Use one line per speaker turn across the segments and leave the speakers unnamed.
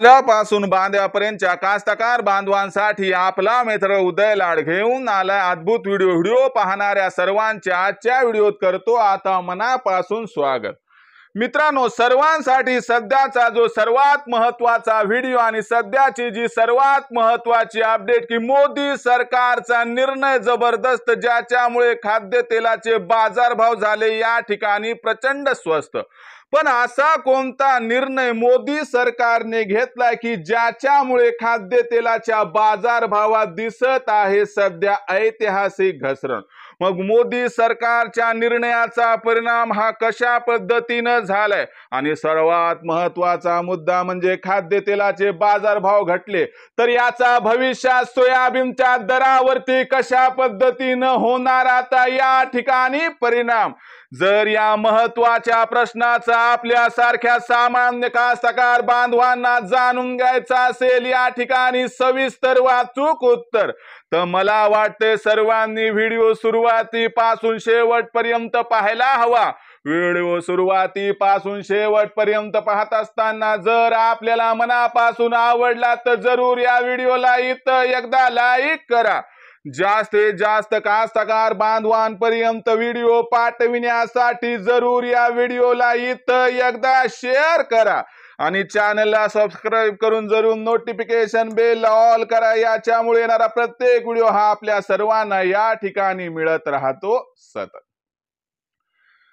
पासून बांध्यापर्यंतच्या कास्तकार बांधवांसाठी आपला मित्र उदय लाड घेऊन आलाय अद्भुत व्हिडिओ पाहणाऱ्या सर्वांच्या आजच्या व्हिडिओत करतो आता मनापासून स्वागत। मित्रांनो, सर्वांसाठी सध्याचा जो सर्वात महत्त्वाचा व्हिडिओ आणि सध्याची जी सर्वात महत्त्वाची अपडेट की मोदी सरकारचा निर्णय जबरदस्त, ज्याच्यामुळे खाद्यतेलाचे बाजारभाव झाले या ठिकाणी प्रचंड स्वस्त। पण असा कोणता निर्णय मोदी सरकारने घेतलाय की ज्याच्यामुळे खाद्यतेलाच्या बाजारभावात दिसत आहे सध्या ऐतिहासिक घसरण? मग मोदी सरकारच्या निर्णयाचा परिणाम हा कशा पद्धतीने झालाय आणि सर्वात महत्त्वाचा मुद्दा म्हणजे खाद्यतेलाचे बाजारभाव घटले तर याचा भविष्यात सोयाबीनच्या दरावरती कशा पद्धतीने होणार आता या ठिकाणी परिणाम? जर या महत्त्वाच्या प्रश्नाचा आपल्या सारख्या सामान्य कास्तकार बांधवांना जाणून घ्यायचा असेल या ठिकाणी सविस्तर व अचूक उत्तर, तर मला वाटते सर्वांनी व्हिडिओ सुरुवातीपासून शेवटपर्यंत पाहायला हवा। व्हिडिओ सुरुवातीपासून शेवटपर्यंत पाहत असताना जर आपल्याला मनापासून आवडला तर जरूर या व्हिडिओला इथं एकदा लाईक करा। जास्तीत जास्त कास्तकार बांधवांपर्यंत व्हिडिओ पाठविण्यासाठी जरूर या व्हिडिओला इथं एकदा शेअर करा आणि चॅनलला सबस्क्राइब करून जरूर नोटिफिकेशन बेल ऑल करा। याच्यामुळे येणारा प्रत्येक व्हिडिओ हा आपल्या सर्वांना या ठिकाणी मिळत राहतो सतत।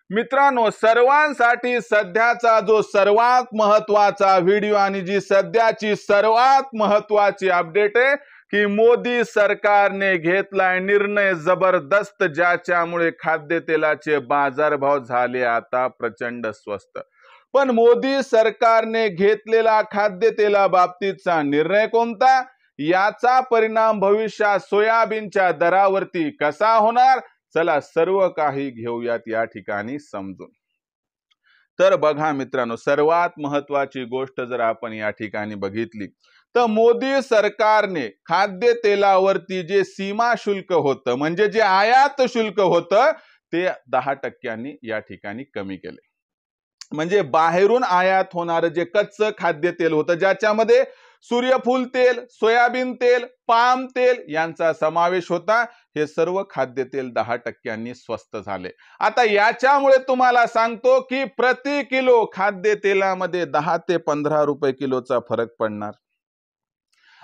मित्रांनो, सर्वांसाठी सध्याचा जो सर्वात महत्त्वाचा व्हिडिओ आणि जी सध्याची सर्वात महत्त्वाची अपडेट आहे की मोदी सरकारने घेतलाय निर्णय जबरदस्त, ज्याच्यामुळे खाद्यतेलाचे बाजारभाव झाले आता प्रचंड स्वस्त। पण मोदी सरकारने घेतलेला खाद्यतेला बाबतीतचा निर्णय कोणता, याचा परिणाम भविष्यात सोयाबीनच्या दरावरती कसा होणार, चला सर्व काही घेऊयात या ठिकाणी समजून। तर बघा मित्रांनो, सर्वात महत्त्वाची गोष्ट जर आपण या ठिकाणी बघितली तर मोदी सरकारने खाद्यतेलावरती जे सीमा शुल्क होतं म्हणजे जे आयात शुल्क होतं ते 10% या ठिकाणी कमी केले। म्हणजे बाहेरून आयात होणारे जे कच्चं खाद्यतेल होतं ज्याच्यामध्ये सूर्यफूल तेल, सोयाबीन तेल, पाम तेल यांचा समावेश होता, हे सर्व खाद्यतेल 10% स्वस्त झाले। आता याच्यामुळे तुम्हाला सांगतो की प्रति किलो खाद्यतेलामध्ये 10 ते 15 रुपये किलोचा फरक पडणार।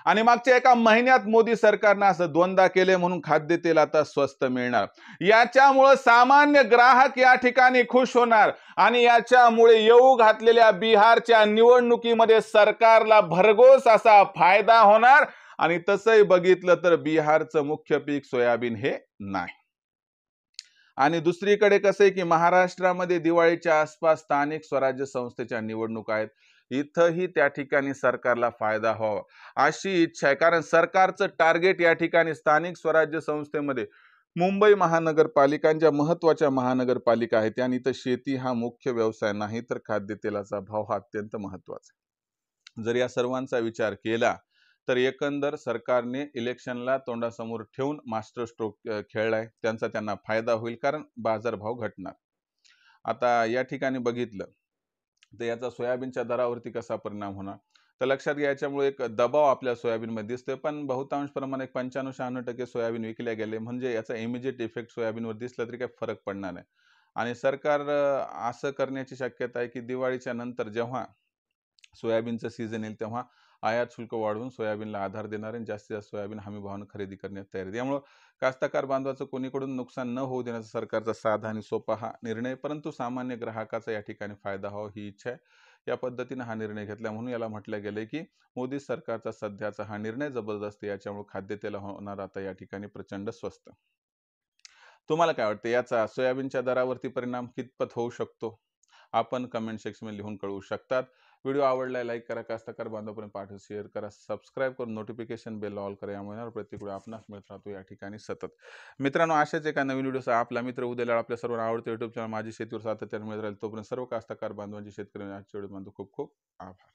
आणि मागच्या एका महिन्यात मोदी सरकारने असं दोनदा केले म्हणून खाद्यतेल आता स्वस्त मिळणार। याच्यामुळे सामान्य ग्राहक या ठिकाणी खुश होणार आणि याच्यामुळे येऊ घातलेल्या बिहारच्या निवडणुकीमध्ये सरकारला भरघोस असा फायदा होणार। आणि तसंही बघितलं तर बिहारचं मुख्य पीक सोयाबीन हे नाही। आणि दुसरीकडे कसं आहे की महाराष्ट्रामध्ये दिवाळीच्या आसपास स्थानिक स्वराज्य संस्थेच्या निवडणुका आहेत, इथंही त्या ठिकाणी सरकारला फायदा व्हावा अशी इच्छा आहे। कारण सरकारचं टार्गेट या ठिकाणी स्थानिक स्वराज्य संस्थेमध्ये मुंबई महानगरपालिकांच्या महत्त्वाच्या महानगरपालिका आहेत आणि इथं शेती हा मुख्य व्यवसाय नाही तर खाद्यतेलाचा भाव हा अत्यंत महत्त्वाचा आहे। जर या सर्वांचा विचार केला तर एकंदर सरकारने इलेक्शनला तोंडासमोर ठेवून मास्टर स्ट्रोक खेळलाय, त्यांना फायदा होईल कारण बाजारभाव घटणार। आता या ठिकाणी बघितलं तर याचा सोयाबीनच्या दरावरती कसा परिणाम होणार, तर लक्षात घ्या याच्यामुळे एक दबाव आपल्या सोयाबीनमध्ये दिसतोय। पण बहुतांश प्रमाणात 95-96% सोयाबीन विकल्या गेले, म्हणजे याचा इमिजिएट इफेक्ट सोयाबीनवर दिसला तरी काही फरक पडणार नाही। आणि सरकार असं करण्याची शक्यता आहे की दिवाळीच्या नंतर जेव्हा सोयाबीनचं सीझन येईल तेव्हा आयात शुल्क वाढवून सोयाबीनला आधार देणार आणि जास्तीत जास्त सोयाबीन हमी भावाने खरेदी करण्यात तयार आहे। त्यामुळे कास्तकार बांधवाचं कोणीकडून नुकसान न होऊ देण्याचा सरकारचा साधा आणि सोपा हा निर्णय, परंतु सामान्य ग्राहकाचा या ठिकाणी फायदा व्हावा ही इच्छा आहे। या पद्धतीने हा निर्णय घेतला म्हणून याला म्हटलं गेलंय की मोदी सरकारचा सध्याचा हा निर्णय जबरदस्त, याच्यामुळे खाद्यतेल होणार आता या ठिकाणी प्रचंड स्वस्त। तुम्हाला काय वाटतं, याचा सोयाबीनच्या दरावरती परिणाम कितपत होऊ शकतो? आपण कमेंट सेक्शनमध्ये लिहून कळवू शकतात। व्हिडिओ आवडला लाईक करा, कास्तकार बांधवांपर्यंत पाठवा, शेअर करा, सबस्क्राइब करून नोटिफिकेशन बेल ऑल करा, यामुळे प्रत्येक व्हिडिओ आपणास मिळत राहतो या ठिकाणी सतत। मित्रांनो, अशाच एका नवीन व्हिडिओ आपला मित्र उदय लाड आपल्या सर्वांना आवडते युट्यूब चॅनल माझी शेतीवर सातत्याने मिळत राहील। तोपर्यंत सर्व कास्तकार बांधवांची शेतकरी आजच्या व्हिडिओ खूप खूप आभार।